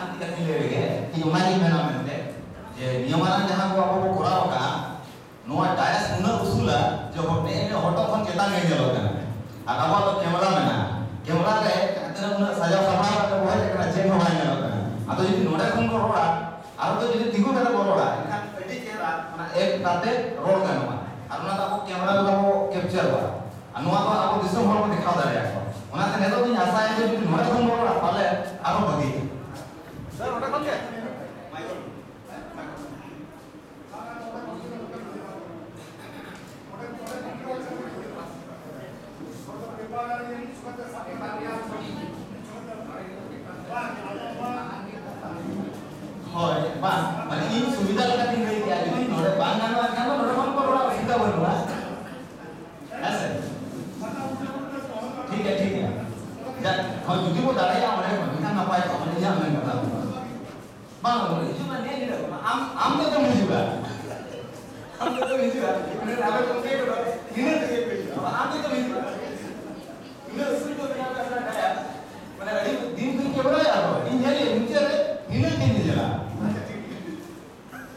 इति कथि लेगे कि उनागी मेना मेनते जे नियमाना जहां को आपको कोराव का नोआ डायस उना उसूला जो होने होटो खन केता ने जेलो kana আর আবার তো ক্যামেরা মেনা ক্যামেরা রে আদরা উনা সাজা সামনা কা বহাই kana চেক হওয়া গেল kana আতো যদি নোডা কোন রোড়া আর তো যদি দিগো মেনা রোড়া এখান এটি চেরা মানে এক তাতে রোড গানোমা আর না তো ক্যামেরা তো আপো ক্যাপচার করা আর নোয়া তো আপো দিসম হল দেখাও দাঁড়ায় আপো ওনাতে নেতো দিন আশা আছে যদি নোডা কোন রোড়া পালে আরো ভাগি স্যার ওটা কোন কে হয় বা মানে এই সুবিধা লাগা দিন গই দিয়া যদি নরে বাং গানো আর গানো নরে কোন করোড়া অসুবিধা হইল না হ্যাঁ স্যার ঠিক আছে যা হয় যদি वो দাঁড়াইয়া আমারে না না পায় তো মানে যা আমি কথা বাং বলে কিছু না নেই রে আম তো মুজিবা আম তো মুজিবা মানে রাবে কোন কে তো ইনে থেকে পেছি আম তো মুজিবা ইনে সুই তো বিনা কাছে না মানে দিন দিন কে বলা যাবে দিন জানি নিচে রে ইনে দিন দিলা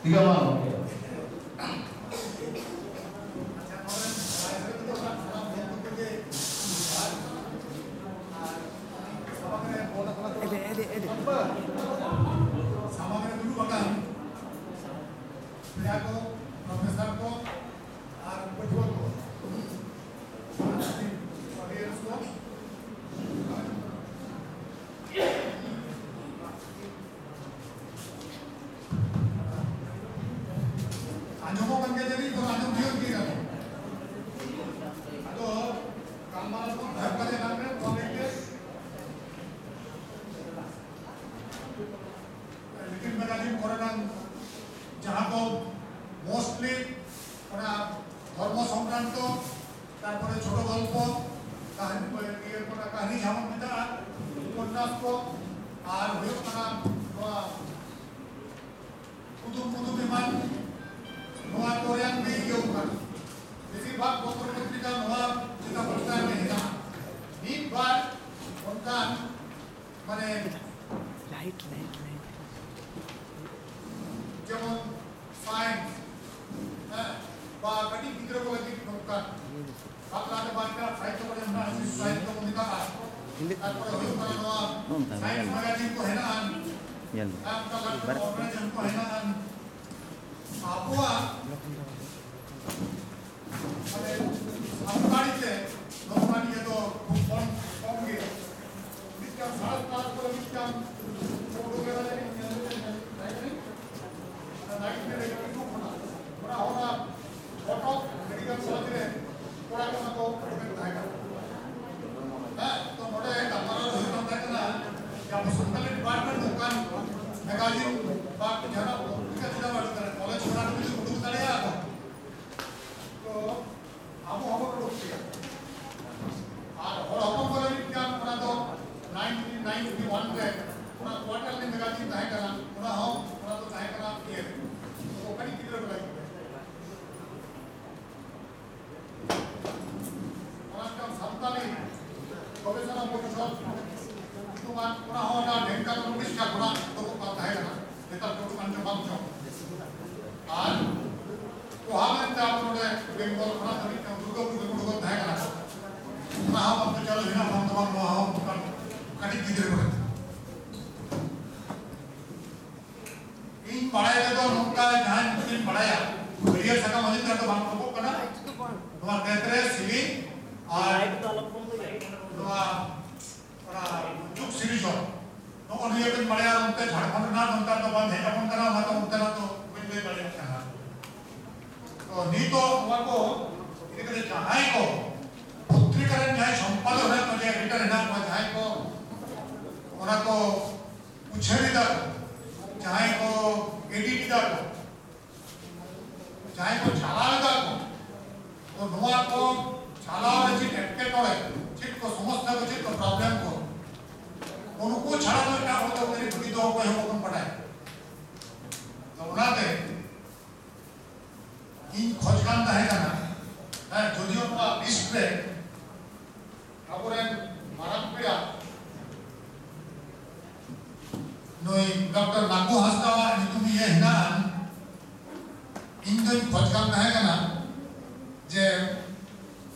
tiga malam sama में dulu bahkan saya को प्रोफेसर को और बच्चों को ऑडियंस को anjungan kan jadi तो anjung dia kira तो कामाल को घर का नाम में कॉलेज लेकिन मैगजीन कोरोना जहां को मोस्टली ওরা ধর্ম সংক্রান্ত তারপরে ছোট গল্প কাহিনী এর কোন কাহিনী সামগ্রিতা উপন্যাস को আর হইও না কুতুব বিমান নোয়া কোরিয়ান भी ये ऊपर বেশিরভাগ পত্র পত্রিকা নোয়া যেটা প্রচার में है एक बार उनका মানে লাইট যেমন সায়েন্স হ্যাঁ বা কটি ভিতরে को लगी नोका আপনাদের বাড়িটা সাহিত্য করে আমরা সাহিত্য পত্রিকা তারপরে হইও না নোয়া সায়েন্স ম্যাগাজিন को है ना yan आपका ऑर्गेनाइजेशन को है ना আবহাওয়া মানে সরকারিতে নরমালি তো খুব কম গিয়ে বিজ্ঞান সারাস্তার করে বিজ্ঞান ছোটবেলা থেকে নাইট মেরে কিছু না ওরা ওরা ফটো মেডিকেল সার্জারি পড়াশোনা তো করতে থাকে হ্যাঁ তো মোটে আমার হইতো থাকে না যে আমরা সরকারি ডিপার্টমেন্ট দোকান ম্যাগাজিন বা যারা পত্রিকা দিতে পারতে কলেজ পড়ার কিছু উদ্যোগ দাঁড়িয়ে আছে তো আবহাওয়া রক্ষী আর হরকম করে বিজ্ঞান ওরা তো 1991 রে ওরা কোয়ার্টারলি ম্যাগাজিন তাহে করা ওরা তো তাহে করা ইয়ে তো ওখানে কি করে লাগবে ওরা কাম সান্তালি গবেষণা পরিষদ তোমার ওরা ওরা ঢেঙ্কা কমিউনিস্ট ওরা তো তাহে করা এটা তো কাঞ্চন বাঞ্চ আর ওহামেন্তে আপনাদের বেঙ্গল খানা ধরি দুর্গাপুর তাহে করা ওরা हम तो चलो बिना हम तमाम हम कटी किधर করে इन पढ़ाई तो नौका जहां इन पढ़ाया बढ़िया सका मजिद तो बात को करना तुम्हारा कहते सिवी और तुम्हारा जुग सीरीज हो नौका ये दिन पढ़ाया उनते झारखंड ना उनका तो बंद है अपन करना मत उनका तो कोई बढ़िया था तो नहीं तो हमको इनके चाहे को पुत्रीकरण जाए संपादन है मुझे एडिटर है ना चाहे को ओना को उछेरीदा चाहे को एडिटिदा चाहे को चालादा तो नोआ को चालावे चिट एटके करे चिट को समस्या को चिट को प्रॉब्लम को उनको छाड़ा तो क्या होता है मेरी बुद्धि तो को हम कौन पढ़ाए तो उनाते इन खोजकांदा है ना है যদিও না লিস্টে আবরেন মারাকপিড়া ᱱᱩᱭ ᱰᱚᱠᱴᱚᱨ ᱱᱟᱠᱩ ᱦᱟᱸᱥᱫᱟᱣᱟᱜ ᱧᱩᱛᱩᱢ ᱤᱭᱟᱹ ᱦᱮᱱᱟᱜᱼᱟ ᱤᱧ ᱫᱚᱧ ᱠᱷᱚᱡ ᱠᱟᱱ ᱛᱟᱦᱮᱸ ᱠᱟᱱᱟ ᱡᱮ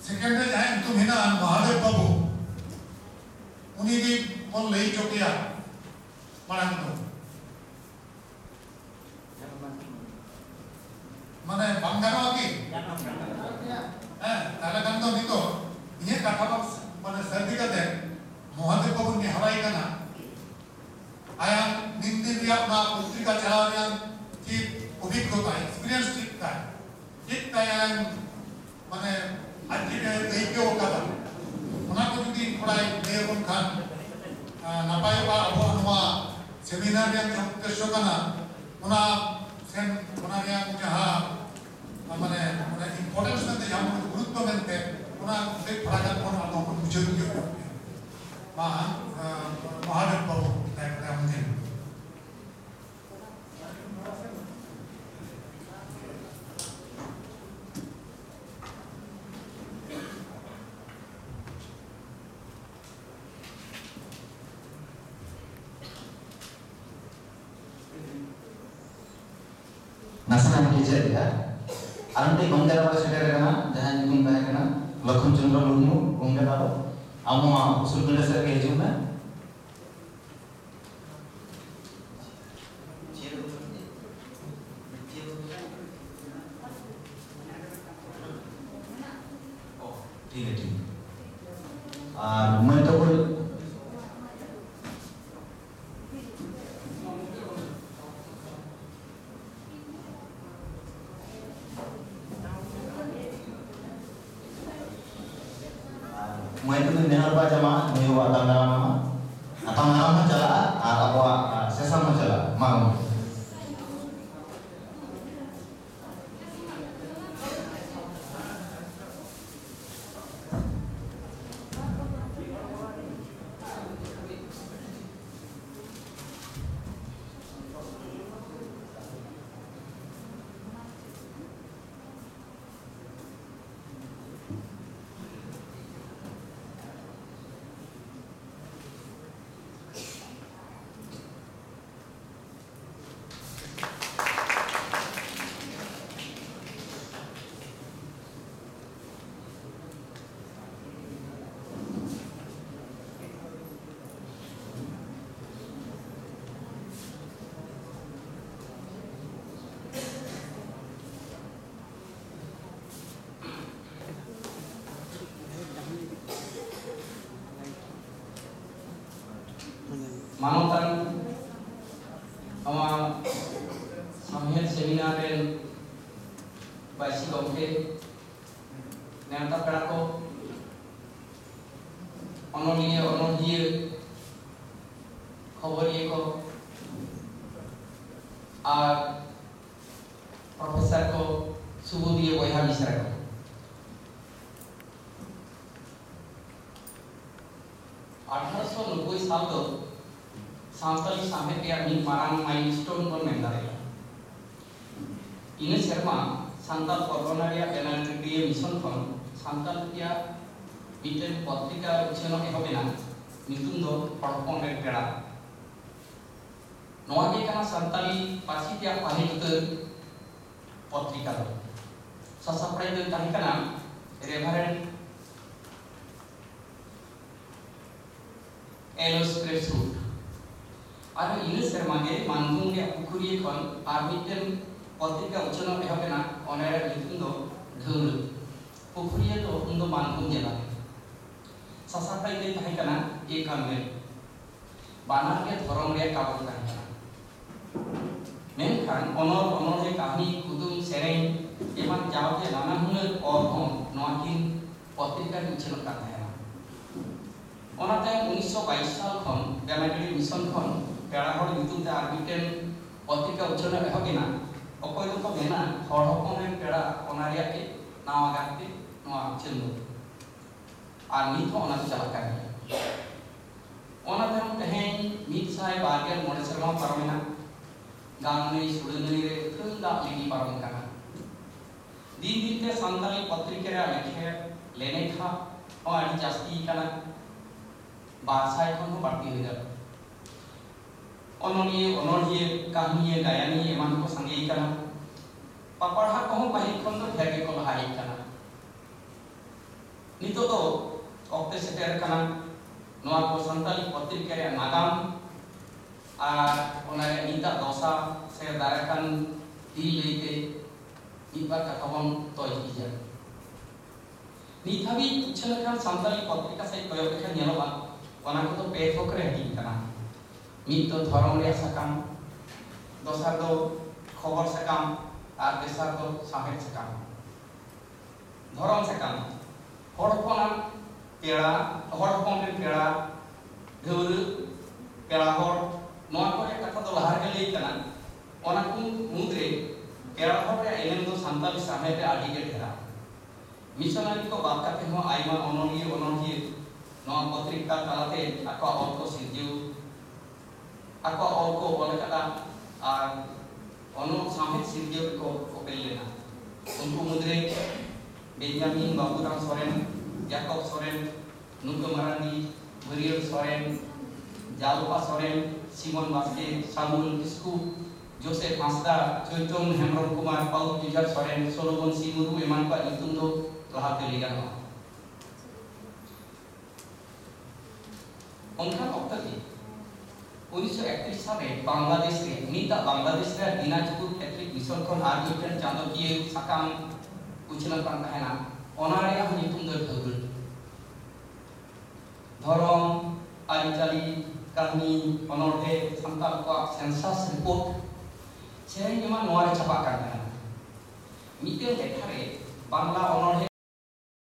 सेकेंड रे जाए तो हिना महादेव बाबू उन्हीं की कौन ले चुकिया मारंग तो माने बंगारा की ताला kan तो नहीं तो ये कथा बस माने सर्दी का दे महादेव बाबू ने हवाई करना आया निंदी रिया अपना पत्रिका चला रिया की अभिज्ञता एक्सपीरियंस ठीक था यार माने आज के देखियो कदा उना को जुदी थोड़ा लेबन खान नापाय बा अबो नवा सेमिनार रे उद्देश्य कना उना सेन उना रे जहा माने इंपोर्टेंस में जहा गुरुत्व मेनते उना से थोड़ा का कोन अबो को बुझे दियो मा महादेव बाबू ताकरा मुझे nasanan teacher ya arante bangara ba setere kana jahan nyutum tahe kana Lakhon Chandra Murmu bangara amo usul gede sir ke hijuna ठीक है और मैं तो कोई मैं तो नेहर बा जमा नहीं हुआ तंगराम चला और अब सेसम चला मालूम मानवतान हमा सामहित सेमिनार रे बाइसी गमके नेता पेड़ा को अनोलिये खबरिये को और प्रोफेसर को सुबोधिये बयहा मिश्रा को साल दो सांताली सामने के आदमी मारांग माइलस्टोन पर मेंदारे इन्हें शर्मा सांताल परगनारिया एनालिटिक मिशन खन सांताल किया मिटेन पत्रिका उछेनो एहोबेना नितुम दो हड़पन रे पेड़ा नोआ के कना सांताली पासी किया पाहे उतर पत्रिका दो ससापड़ाई दो ताहे कना रेवरेंड एलोस प्रेसरूट और इन शर्मागे मानगुम के पुकुरी खन और मिटेन पत्रिका उछनो एहोबेना ओनेरे नितुम दो ढोल पुकुरी तो उन दो मानगुम जेला ससापड़ाई दो ताहे कना एक कामे बानार के धर्म रे काबू ताहे कना मेनखान ओनर के कहानी कुदुम सेरें एमान जावके नाना हुनर और हम नोकिन पत्रिका उछनो का ओनाते 1922 साल खन गैमाइटेड मिशन खन पेड़ा हड़ नितुम ते आरबिटेन पत्रिका उछनो एहोबिना अकय दो को मेना हड़ हपन रे पेड़ा ओनारिया के नावा गाते नोआ चंदो आर नित हो ओना चला का ओनाते हम कहें मित साय बारगेल मोडे शर्मा परमेना गांगनी सुडंगनी रे थंदा लिगी परम काना दिन दिन ते संताली पत्रिका रे लेखे लेने खा और आदि जास्ती काना बारसाय खन बाटी हो जा onolie onolhie kahnie gayani eman ko sangi kana paparha ko pahit kon do dhage ko lahai kana nito do okte seter kana noa ko santali patrika re nagam ar onare nita dosa se darakan di leite iba ka kawam toy hija ni thabi puchalakan santali patrika sai koyo ka nyeloba ona ko to pe thokre hati kana mid to dhorom re sakam dosar do khobor sakam ar desar do sahet sakam dhorom sakam hor hopona pera hor hopon re pera dheur pera hor noa ko re katha do lahar ge lei kana ona ku mudre pera hor re enem do santali sahet re adi ge dhera missionary ko bab kate ho aima onolhie noa patrika talate ako ol ko sirjiu ako ol ko ole kata ar ono samet sirjiu ko pelena unku mudre Benjamin Baburam Soren Jacob Soren Nugo Marandi Buriel Soren Jalpa Soren Simon Baske Samuel Kisku Joseph Hasda Choitom Hemron Kumar Paul Pijar Soren Solomon Simuru eman ko nyutum do lahat diligan उनका वक्त थी 1931 साले बांग्लादेश रे नीता बांग्लादेश रे Dinajpur Catholic mission खन are mitten चांदोकिए साकाम उछलन कान कहना ओनारे हम नितुम दो धौल धरम आरिचाली कहानी अनोठे संताल को सेंसस रिपोर्ट सेरेन जमा नोआरे छपा कान कहना मिते लेखारे बांग्ला अनोठे